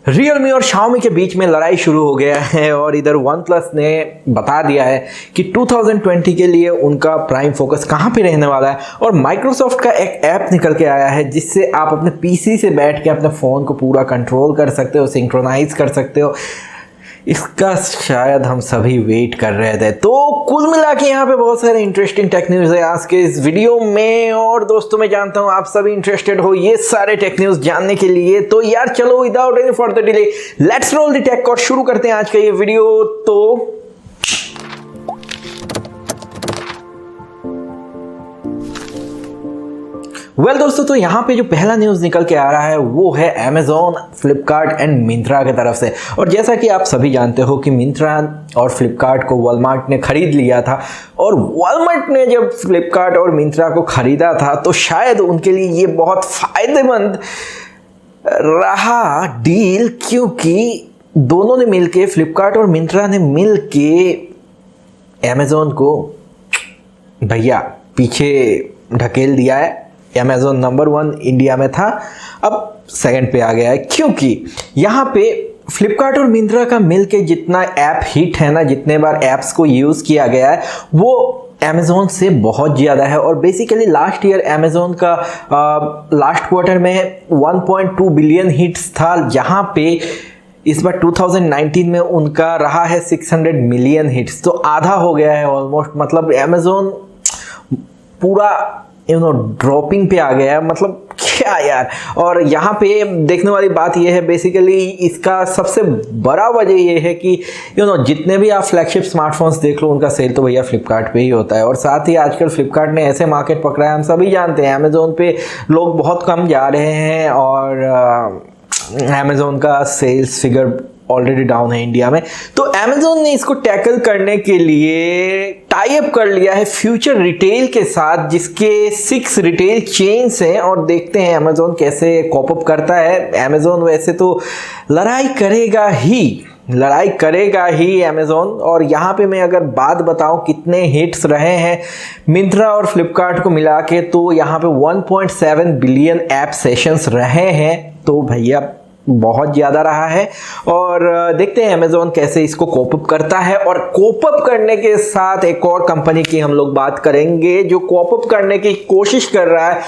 Realme और Xiaomi के बीच में लड़ाई शुरू हो गया है और इधर वन प्लस ने बता दिया है कि 2020 के लिए उनका प्राइम फोकस कहाँ पे रहने वाला है। और माइक्रोसॉफ्ट का एक ऐप निकल के आया है जिससे आप अपने पीसी से बैठ के अपने फ़ोन को पूरा कंट्रोल कर सकते हो, सिंक्रोनाइज कर सकते हो। इसका शायद हम सभी वेट कर रहे थे। तो कुल मिला के यहाँ पे बहुत सारे इंटरेस्टिंग टेक न्यूज़ है आज के इस वीडियो में। और दोस्तों मैं जानता हूँ आप सभी इंटरेस्टेड हो ये सारे टेक न्यूज़ जानने के लिए। तो यार चलो without any further delay let's roll the take और शुरू करते हैं आज का ये वीडियो। तो दोस्तों तो यहाँ पे जो पहला न्यूज़ निकल के आ रहा है वो है अमेज़ॉन, फ्लिपकार्ट एंड मिंत्रा की तरफ से। और जैसा कि आप सभी जानते हो कि मिंत्रा और फ्लिपकार्ट को वॉलमार्ट ने खरीद लिया था। और वॉलमार्ट ने जब फ्लिपकार्ट और मिंत्रा को खरीदा था तो शायद उनके लिए ये बहुत फ़ायदेमंद रहा डील, क्योंकि दोनों ने मिलके, फ्लिपकार्ट और मिंत्रा ने मिलके अमेज़ॉन को भैया पीछे ढकेल दिया है। अमेज़ॉन नंबर 1 इंडिया में था, अब सेकंड पे आ गया है, क्योंकि यहाँ पे फ्लिपकार्ट और मिंत्रा का मिलके जितना ऐप हिट है ना, जितने बार ऐप्स को यूज़ किया गया है वो अमेज़ॉन से बहुत ज़्यादा है। और बेसिकली लास्ट ईयर अमेज़ॉन का लास्ट क्वार्टर में 1.2 बिलियन हिट्स था, जहाँ पे इस बार 2019 में उनका रहा है 600 मिलियन हिट्स। तो आधा हो गया है ऑलमोस्ट। मतलब अमेज़ॉन पूरा ड्रॉपिंग पे आ गया है। मतलब क्या यार। और यहाँ पे देखने वाली बात ये है, बेसिकली इसका सबसे बड़ा वजह ये है कि जितने भी आप फ्लैगशिप स्मार्टफोन्स देख लो उनका सेल तो भैया फ्लिपकार्ट पे ही होता है। और साथ ही आजकल फ्लिपकार्ट ने ऐसे मार्केट पकड़ा है, हम सभी जानते हैं अमेज़ॉन पे लोग बहुत कम जा रहे हैं और अमेज़ॉन का सेल्स फिगर ऑलरेडी डाउन है इंडिया में। तो अमेज़ॉन ने इसको टैकल करने के लिए टाई अप कर लिया है फ्यूचर रिटेल के साथ, जिसके 6 रिटेल चेन्स हैं। और देखते हैं अमेज़ॉन कैसे कॉप अप करता है। अमेज़ॉन वैसे तो लड़ाई करेगा ही अमेज़ॉन। और यहाँ पे मैं अगर बात बताऊं कितने हिट्स रहे हैं मिंत्रा और फ्लिपकार्ट को मिला के, तो यहाँ पे 1.7 बिलियन ऐप सेशंस रहे हैं। तो भैया बहुत ज़्यादा रहा है। और देखते हैं अमेज़ॉन कैसे इसको कोप अप करता है। और कोप अप करने के साथ एक और कंपनी की हम लोग बात करेंगे जो कोप अप करने की कोशिश कर रहा है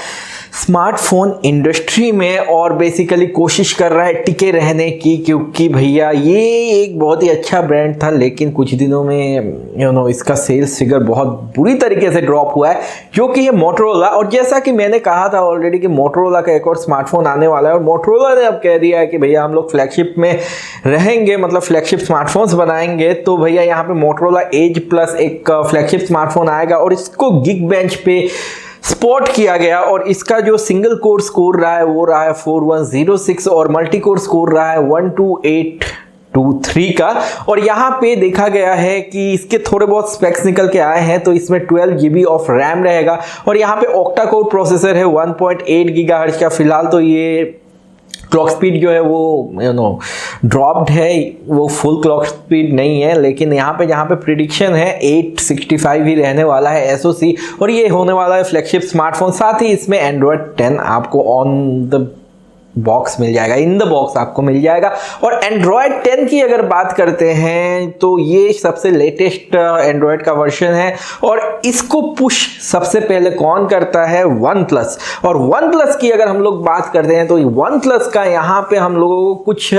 स्मार्टफोन इंडस्ट्री में, और बेसिकली कोशिश कर रहा है टिके रहने की, क्योंकि भैया ये एक बहुत ही अच्छा ब्रांड था लेकिन कुछ दिनों में इसका सेल्स फिगर बहुत बुरी तरीके से ड्रॉप हुआ है, जो कि ये मोटोरोला। और जैसा कि मैंने कहा था ऑलरेडी कि मोटोरोला का एक और स्मार्टफोन आने वाला है, और मोटोरोला ने अब कह दिया है कि भैया हम लोग फ्लैगशिप में रहेंगे, मतलब फ्लैगशिप स्मार्टफोन्स बनाएंगे। तो भैया यहाँ पे मोटोरोला एज प्लस एक फ्लैगशिप स्मार्टफोन आएगा और इसको गिग बेंच पे स्पॉट किया गया। और इसका जो सिंगल कोर स्कोर रहा है वो रहा है 4106 और मल्टी कोर स्कोर रहा है 12823 का। और यहाँ पे देखा गया है कि इसके थोड़े बहुत स्पेक्स निकल के आए हैं। तो इसमें 12 GB ऑफ रैम रहेगा और यहाँ पे ऑक्टा कोर प्रोसेसर है 1.8 GHz का। फिलहाल तो ये क्लॉक स्पीड जो है वो ड्रॉप्ड है, वो फुल क्लॉक स्पीड नहीं है, लेकिन यहाँ पे प्रिडिक्शन है 865 ही रहने वाला है SoC। और ये होने वाला है फ्लैगशिप स्मार्टफोन। साथ ही इसमें एंड्रॉयड 10 आपको ऑन द बॉक्स मिल जाएगा, इन द बॉक्स आपको मिल जाएगा। और एंड्रॉयड 10 की अगर बात करते हैं तो ये सबसे लेटेस्ट एंड्रॉयड का वर्जन है। और इसको पुश सबसे पहले कौन करता है? One plus. और वन प्लस की अगर हम लोग बात करते हैं तो वन प्लस का यहाँ पे हम लोगों को कुछ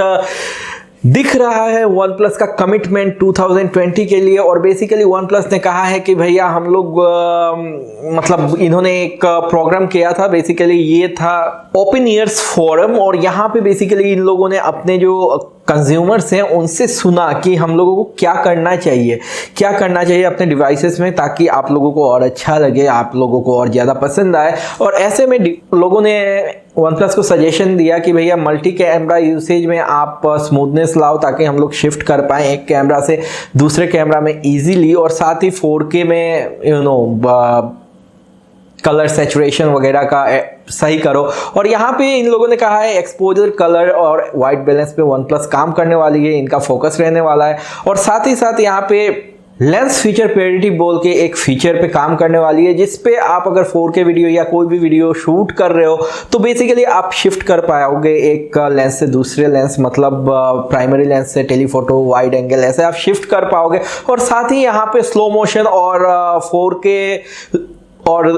दिख रहा है वन प्लस का कमिटमेंट 2020 के लिए। और बेसिकली वन प्लस ने कहा है कि भैया हम लोग मतलब इन्होंने एक प्रोग्राम किया था, बेसिकली ये था ओपन ईयर्स फोरम। और यहाँ पे बेसिकली इन लोगों ने अपने जो कंज्यूमर्स हैं उनसे सुना कि हम लोगों को क्या करना चाहिए अपने डिवाइसेस में, ताकि आप लोगों को और अच्छा लगे, आप लोगों को और ज़्यादा पसंद आए। और ऐसे में लोगों ने वन प्लस को सजेशन दिया कि भैया मल्टी कैमरा यूसेज में आप स्मूथनेस लाओ, ताकि हम लोग शिफ्ट कर पाएँ एक कैमरा से दूसरे कैमरा में ईजीली। और साथ ही 4K में कलर सैचुरेशन वगैरह का सही करो। और यहाँ पे इन लोगों ने कहा है एक्सपोजर, कलर और वाइट बैलेंस पे वन प्लस काम करने वाली है, इनका फोकस रहने वाला है। और साथ ही साथ यहाँ पे लेंस फीचर पेरिटी बोल के एक फीचर पे काम करने वाली है, जिस पे आप अगर 4K वीडियो या कोई भी वीडियो शूट कर रहे हो तो बेसिकली आप शिफ्ट कर पाओगे एक लेंस से दूसरे लेंस, मतलब प्राइमरी लेंस से टेलीफोटो, वाइड एंगल, ऐसे आप शिफ्ट कर पाओगे। और साथ ही यहाँ पे स्लो मोशन और 4K और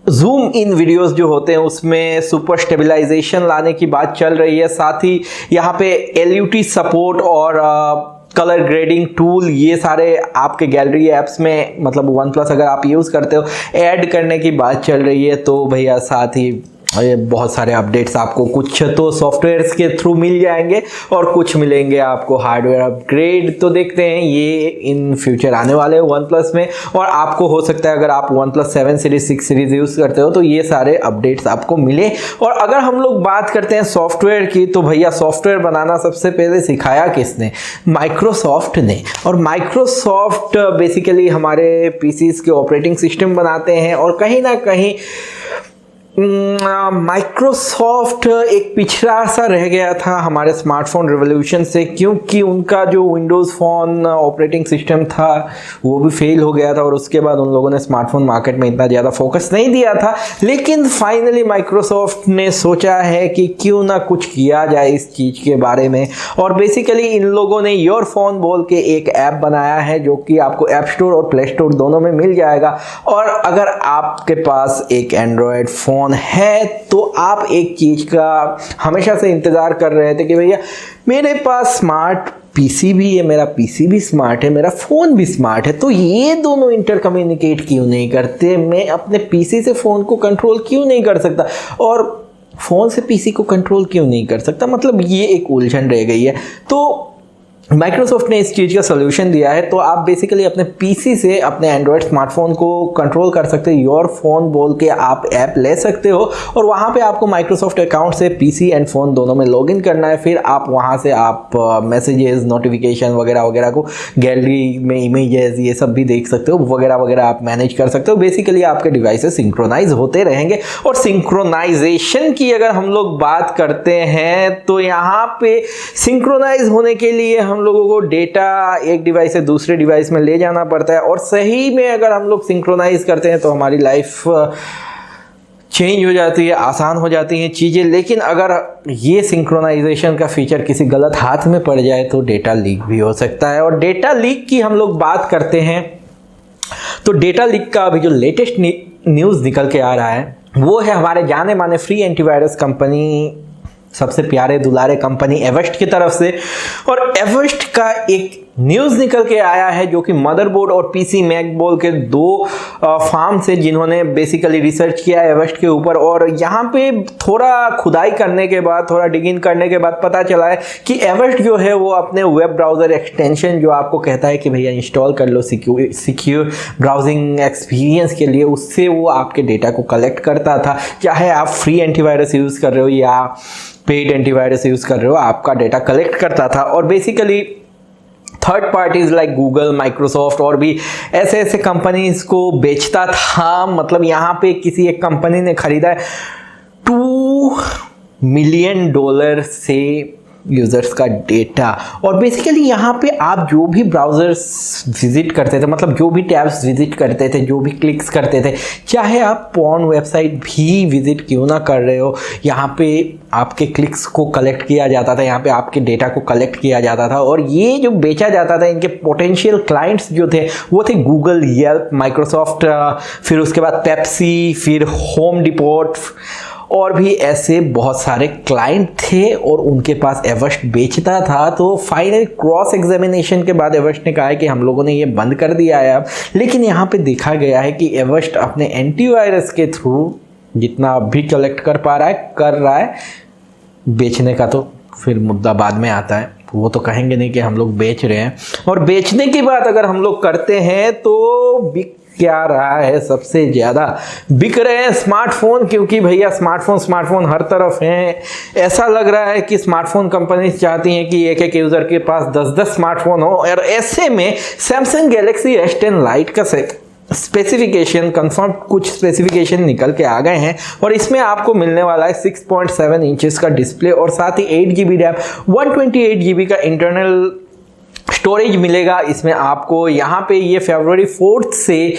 जूम इन वीडियोस जो होते हैं उसमें सुपर स्टेबलाइजेशन लाने की बात चल रही है। साथ ही यहाँ पे LUT सपोर्ट और कलर ग्रेडिंग टूल, ये सारे आपके गैलरी ऐप्स में, मतलब OnePlus अगर आप यूज़ करते हो, ऐड करने की बात चल रही है। तो भैया साथ ही बहुत सारे अपडेट्स आपको कुछ तो सॉफ्टवेयर्स के थ्रू मिल जाएंगे और कुछ मिलेंगे आपको हार्डवेयर अपग्रेड। तो देखते हैं ये इन फ्यूचर आने वाले OnePlus में। और आपको हो सकता है अगर आप OnePlus 7 सीरीज 6 सीरीज यूज़ करते हो तो ये सारे अपडेट्स आपको मिले। और अगर हम लोग बात करते हैं सॉफ्टवेयर की, तो भैया सॉफ्टवेयर बनाना सबसे पहले सिखाया किसने? माइक्रोसॉफ्ट ने। और माइक्रोसॉफ्ट बेसिकली हमारे पीसीज के ऑपरेटिंग सिस्टम बनाते हैं। और कहीं ना कहीं माइक्रोसॉफ्ट एक पिछड़ा सा रह गया था हमारे स्मार्टफोन रिवॉल्यूशन से, क्योंकि उनका जो विंडोज़ फ़ोन ऑपरेटिंग सिस्टम था वो भी फेल हो गया था और उसके बाद उन लोगों ने स्मार्टफोन मार्केट में इतना ज़्यादा फोकस नहीं दिया था। लेकिन फाइनली माइक्रोसॉफ्ट ने सोचा है कि क्यों ना कुछ किया जाए इस चीज़ के बारे में। और बेसिकली इन लोगों ने योर फोन बोल के एक ऐप बनाया है जो कि आपको ऐप स्टोर और प्ले स्टोर दोनों में मिल जाएगा। और अगर आपके पास एक एंड्रॉयड फ़ोन है तो आप एक चीज का हमेशा से इंतजार कर रहे थे कि भैया मेरे पास स्मार्ट पीसी भी है, मेरा पीसी भी स्मार्ट है, मेरा फोन भी स्मार्ट है, तो ये दोनों इंटर कम्युनिकेट क्यों नहीं करते? मैं अपने पीसी से फोन को कंट्रोल क्यों नहीं कर सकता और फोन से पीसी को कंट्रोल क्यों नहीं कर सकता? मतलब ये एक उलझन रह गई है। तो माइक्रोसॉफ्ट ने इस चीज़ का सोल्यूशन दिया है। तो आप बेसिकली अपने पीसी से अपने एंड्रॉयड स्मार्टफोन को कंट्रोल कर सकते हो। योर फोन बोल के आप ऐप ले सकते हो और वहाँ पे आपको माइक्रोसॉफ्ट अकाउंट से पीसी एंड फ़ोन दोनों में लॉगिन करना है। फिर आप वहाँ से आप मैसेजेस, नोटिफिकेशन वगैरह वगैरह को, गैलरी में इमेजेस, ये सब भी देख सकते हो, वगैरह वगैरह आप मैनेज कर सकते हो। बेसिकली आपके डिवाइसेस सिंक्रोनाइज होते रहेंगे। और सिंक्रोनाइजेशन की अगर हम लोग बात करते हैं तो यहाँ पे सिंक्रोनाइज होने के लिए हम लोगों को डेटा एक डिवाइस से दूसरे डिवाइस में ले जाना पड़ता है। और सही में अगर हम लोग सिंक्रोनाइज करते हैं तो हमारी लाइफ चेंज हो जाती है, आसान हो जाती हैं चीज़ें। लेकिन अगर ये सिंक्रोनाइजेशन का फीचर किसी गलत हाथ में पड़ जाए तो डेटा लीक भी हो सकता है। और डेटा लीक की हम लोग बात करते हैं तो डेटा लीक का अभी जो लेटेस्ट न्यूज़ निकल के आ रहा है वो है हमारे जाने माने फ्री एंटीवायरस कंपनी, सबसे प्यारे दुलारे कंपनी एवेस्ट की तरफ से। और एवेस्ट का एक न्यूज़ निकल के आया है जो कि मदरबोर्ड और पीसी मैक बोल के दो फार्म से जिन्होंने बेसिकली रिसर्च किया है एवेस्ट के ऊपर। और यहाँ पे थोड़ा खुदाई करने के बाद, थोड़ा डिगिन करने के बाद पता चला है कि एवेस्ट जो है वो अपने वेब ब्राउज़र एक्सटेंशन जो आपको कहता है कि भैया इंस्टॉल कर लो सिक्योर ब्राउजिंग एक्सपीरियंस के लिए, उससे वो आपके डेटा को कलेक्ट करता था। चाहे आप फ्री एंटीवायरस यूज़ कर रहे हो या पेड एंटीवायरस यूज़ कर रहे हो, आपका डेटा कलेक्ट करता था। और basically third parties like Google, Microsoft और भी ऐसे ऐसे कंपनीज को बेचता था। मतलब यहाँ पे किसी एक कंपनी ने खरीदा है $2 मिलियन से यूज़र्स का डेटा। और बेसिकली यहाँ पे आप जो भी ब्राउज़र्स विजिट करते थे, मतलब जो भी टैब्स विजिट करते थे, जो भी क्लिक्स करते थे, चाहे आप पॉर्न वेबसाइट भी विजिट क्यों ना कर रहे हो, यहाँ पे आपके क्लिक्स को कलेक्ट किया जाता था, यहाँ पे आपके डेटा को कलेक्ट किया जाता था। और ये जो बेचा जाता था, इनके पोटेंशियल क्लाइंट्स जो थे वो थे गूगल, येल्प, माइक्रोसॉफ्ट, फिर उसके बाद पेप्सी, फिर होम डिपोट और भी ऐसे बहुत सारे क्लाइंट थे और उनके पास एवेस्ट बेचता था। तो फाइनल क्रॉस एग्जामिनेशन के बाद एवेस्ट ने कहा है कि हम लोगों ने ये बंद कर दिया है अब। लेकिन यहाँ पे देखा गया है कि एवेस्ट अपने एंटीवायरस के थ्रू जितना अब भी कलेक्ट कर पा रहा है कर रहा है। बेचने का तो फिर मुद्दा बाद में आता है, वो तो कहेंगे नहीं कि हम लोग बेच रहे हैं। और बेचने की बात अगर हम लोग करते हैं तो बिक क्या रहा है, सबसे ज़्यादा बिक रहे हैं स्मार्टफोन, क्योंकि भैया स्मार्टफोन हर तरफ हैं। ऐसा लग रहा है कि स्मार्टफोन कंपनीज चाहती हैं कि एक एक यूज़र के पास 10-10 स्मार्टफोन हो। और ऐसे में सैमसंग गैलेक्सी S10 लाइट का स्पेसिफिकेशन कंफर्म, कुछ स्पेसिफिकेशन निकल के आ गए हैं और इसमें आपको मिलने वाला है 6.7 इंचेस का डिस्प्ले और साथ ही 8 GB रैम, 128 GB का इंटरनल स्टोरेज मिलेगा इसमें आपको। यहाँ पे ये फरवरी 4 से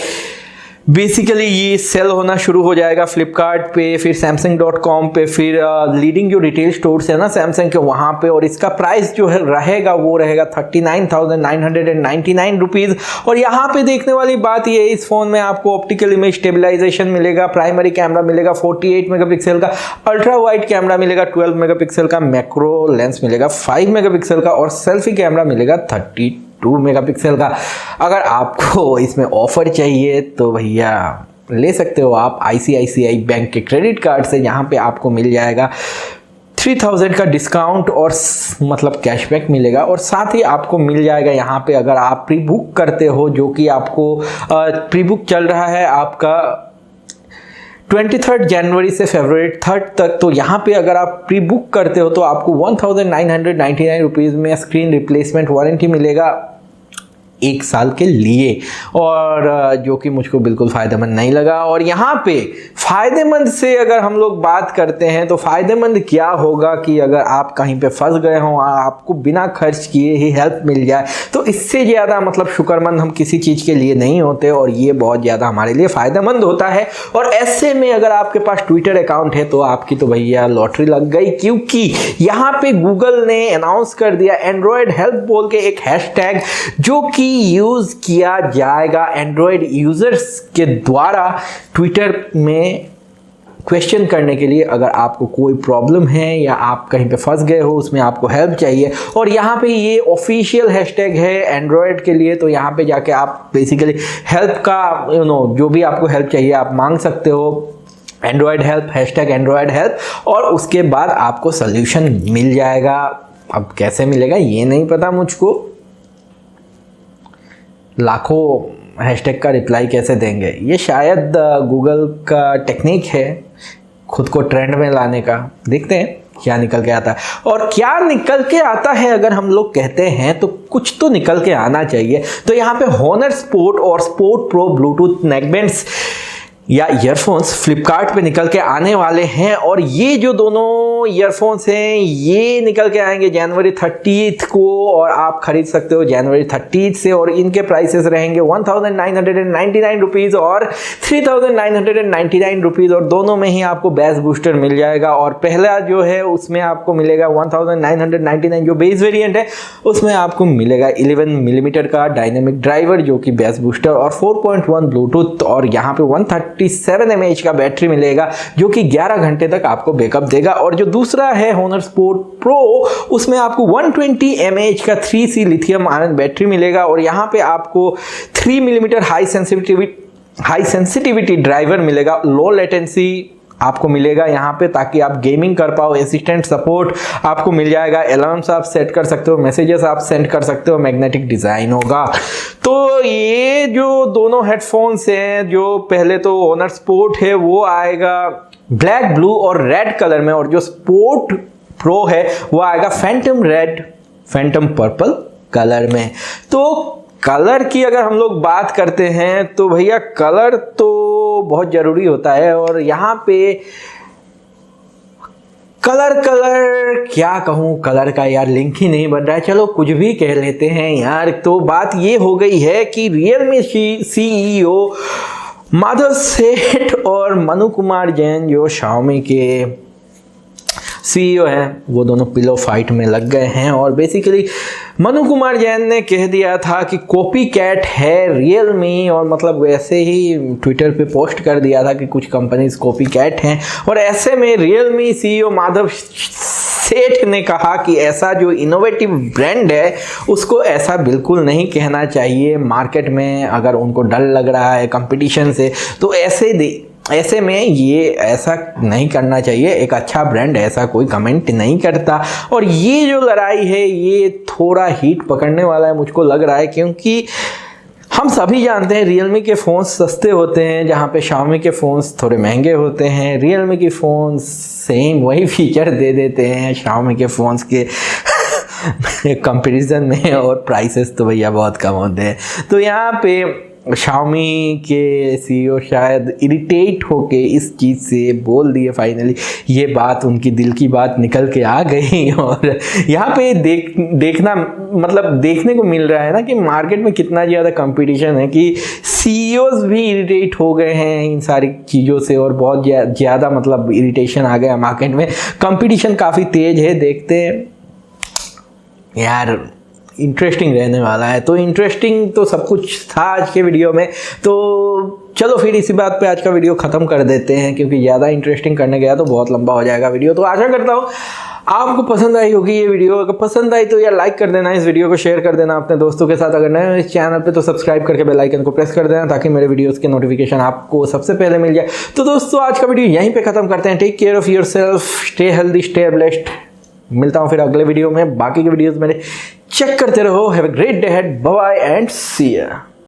बेसिकली ये सेल होना शुरू हो जाएगा फ्लिपकार्ट पे, फिर Samsung.com पे, फिर लीडिंग जो रिटेल स्टोर्स है ना सैमसंग के वहाँ पे। और इसका प्राइस जो है रहेगा वो रहेगा 39,999 रुपीज़। और यहाँ पे देखने वाली बात ये है, इस फ़ोन में आपको ऑप्टिकल इमेज स्टेबलाइजेशन मिलेगा, प्राइमरी कैमरा मिलेगा 48 मेगापिक्सल का, अल्ट्रा वाइड कैमरा मिलेगा 12 मेगापिक्सल का, मैक्रो लेंस मिलेगा 5 मेगापिक्सल का और सेल्फी कैमरा मिलेगा 32 मेगापिक्सल का। अगर आपको इसमें ऑफर चाहिए तो भैया ले सकते हो आप ICICI बैंक के क्रेडिट कार्ड से। यहाँ पे आपको मिल जाएगा 3000 का डिस्काउंट और मतलब कैशबैक मिलेगा। और साथ ही आपको मिल जाएगा यहाँ पे अगर आप प्री बुक करते हो, जो कि आपको प्री बुक चल रहा है आपका 23 जनवरी से फरवरी 3 तक। तो यहाँ पे अगर आप प्री बुक करते हो तो आपको 1999 रुपीज़ में स्क्रीन रिप्लेसमेंट वारंटी मिलेगा 1 साल के लिए, और जो कि मुझको बिल्कुल फ़ायदेमंद नहीं लगा। और यहाँ पे फ़ायदेमंद से अगर हम लोग बात करते हैं तो फ़ायदेमंद क्या होगा कि अगर आप कहीं पे फंस गए हों, आपको बिना खर्च किए ही हेल्प मिल जाए, तो इससे ज़्यादा मतलब शुक्रमंद हम किसी चीज़ के लिए नहीं होते। और ये बहुत ज़्यादा हमारे लिए फ़ायदेमंद होता है। और ऐसे में अगर आपके पास ट्विटर अकाउंट है तो आपकी तो भैया लॉटरी लग गई, क्योंकि यहाँ पे गूगल ने अनाउंस कर दिया एंड्रॉयड हेल्प बोल के एक हैशटैग, जो कि यूज किया जाएगा एंड्रॉयड यूजर्स के द्वारा ट्विटर में क्वेश्चन करने के लिए। अगर आपको कोई प्रॉब्लम है या आप कहीं पे फंस गए हो, उसमें आपको हेल्प चाहिए, और यहाँ पे ये ऑफिशियल हैशटैग है एंड्रॉयड के लिए। तो यहाँ पे जाके आप बेसिकली हेल्प का जो भी आपको हेल्प चाहिए आप मांग सकते हो, Android help, hashtag Android help, और उसके बाद आपको सोल्यूशन मिल जाएगा। अब कैसे मिलेगा ये नहीं पता मुझको, लाखों हैशटैग का रिप्लाई कैसे देंगे, ये शायद गूगल का टेक्निक है खुद को ट्रेंड में लाने का। देखते हैं क्या निकल के आता है। और क्या निकल के आता है अगर हम लोग कहते हैं तो कुछ तो निकल के आना चाहिए। तो यहाँ पे हॉनर स्पोर्ट और स्पोर्ट प्रो ब्लूटूथ नेकबैंड्स या ईयरफोन्स फ्लिपकार्ट पे निकल के आने वाले हैं। और ये जो दोनों ईयरफोन्स हैं ये निकल के आएंगे जनवरी 30 को, और आप खरीद सकते हो जनवरी 30 से। और इनके प्राइसेस रहेंगे 1999 रुपीज़ और 3999 रुपीज़, और दोनों में ही आपको बेस बूस्टर मिल जाएगा। और पहला जो है उसमें आपको मिलेगा 1999 जो बेस वेरिएंट है, उसमें आपको मिलेगा 11 मिलीमीटर का डायनेमिक ड्राइवर जो कि बेस बूस्टर, और 4.1 ब्लूटूथ, और यहाँ पे 137 mAh का बैटरी मिलेगा जो कि 11 घंटे तक आपको बैकअप देगा। और जो दूसरा है हॉनर स्पोर्ट प्रो, उसमें आपको 120 mAh का 3C लिथियम आयन बैटरी मिलेगा, और यहाँ पे आपको 3 मिलीमीटर हाई सेंसिटिविटी ड्राइवर मिलेगा, लो लेटेंसी आपको मिलेगा यहाँ पे, ताकि आप गेमिंग कर पाओ। असिस्टेंट सपोर्ट आपको मिल जाएगा, अलार्म्स आप सेट कर सकते हो, मैसेजेस आप सेंड कर सकते हो, मैग्नेटिक डिज़ाइन होगा। तो ये जो दोनों हेडफोन्स हैं, जो पहले तो हॉनर स्पोर्ट है वो आएगा ब्लैक, ब्लू और रेड कलर में, और जो स्पोर्ट प्रो है वो आएगा Phantom red, Phantom purple colour में। तो कलर की अगर हम लोग बात करते हैं तो भैया कलर तो बहुत ज़रूरी होता है। और यहाँ पे कलर क्या कहूँ, कलर का यार लिंक ही नहीं बन रहा है, चलो कुछ भी कह लेते हैं यार। तो बात ये हो गई है कि रियलमी CEO माधव सेठ और मनु कुमार जैन जो Xiaomi के CEO हैं, वो दोनों पिलो फाइट में लग गए हैं। और बेसिकली मनु कुमार जैन ने कह दिया था कि कॉपी कैट है रियलमी, और मतलब वैसे ही ट्विटर पे पोस्ट कर दिया था कि कुछ कंपनीज कॉपी कैट हैं। और ऐसे में रियलमी CEO माधव सेठ ने कहा कि ऐसा जो इनोवेटिव ब्रांड है उसको ऐसा बिल्कुल नहीं कहना चाहिए मार्केट में, अगर उनको डर लग रहा है कंपटीशन से तो ऐसे में ये ऐसा नहीं करना चाहिए। एक अच्छा ब्रांड ऐसा कोई कमेंट नहीं करता। और ये जो लड़ाई है ये थोड़ा हीट पकड़ने वाला है मुझको लग रहा है, क्योंकि हम सभी जानते हैं रियलमी के फ़ोन्स सस्ते होते हैं, जहाँ पे Xiaomi के फ़ोन्स थोड़े महंगे होते हैं। रियलमी के फ़ोन्स सेम वही फीचर दे देते हैं Xiaomi के फ़ोन्स के कंपैरिजन में, और प्राइसेस तो भैया बहुत कम होते हैं। तो यहाँ पे Xiaomi के CEO शायद इरिटेट होके इस चीज़ से बोल दिए, फाइनली ये बात उनकी दिल की बात निकल के आ गई। और यहाँ पे देखना मतलब देखने को मिल रहा है ना कि मार्केट में कितना ज़्यादा कंपटीशन है कि CEOs भी इरिटेट हो गए हैं इन सारी चीज़ों से, और बहुत ज़्यादा मतलब इरिटेशन आ गया मार्केट में। कंपटीशन काफ़ी तेज है, देखते हैं यार, इंटरेस्टिंग रहने वाला है। तो इंटरेस्टिंग तो सब कुछ था आज के वीडियो में, तो चलो फिर इसी बात पे आज का वीडियो ख़त्म कर देते हैं, क्योंकि ज़्यादा इंटरेस्टिंग करने गया तो बहुत लंबा हो जाएगा वीडियो। तो आशा करता हूँ आपको पसंद आई होगी ये वीडियो। अगर पसंद आई तो यार लाइक कर देना, इस वीडियो को शेयर कर देना अपने दोस्तों के साथ। अगर नए हो इस चैनल पे तो सब्सक्राइब करके बेल आइकन को प्रेस कर देना, ताकि मेरे वीडियोस के नोटिफिकेशन आपको सबसे पहले मिल जाए। तो दोस्तों आज का वीडियो यहीं पे खत्म करते हैं। Take care of yourself, stay healthy, stay blessed. मिलता हूँ फिर अगले वीडियो में। बाकी के वीडियोस मेरे चेक करते रहो। Have a great day ahead, bye bye and see you.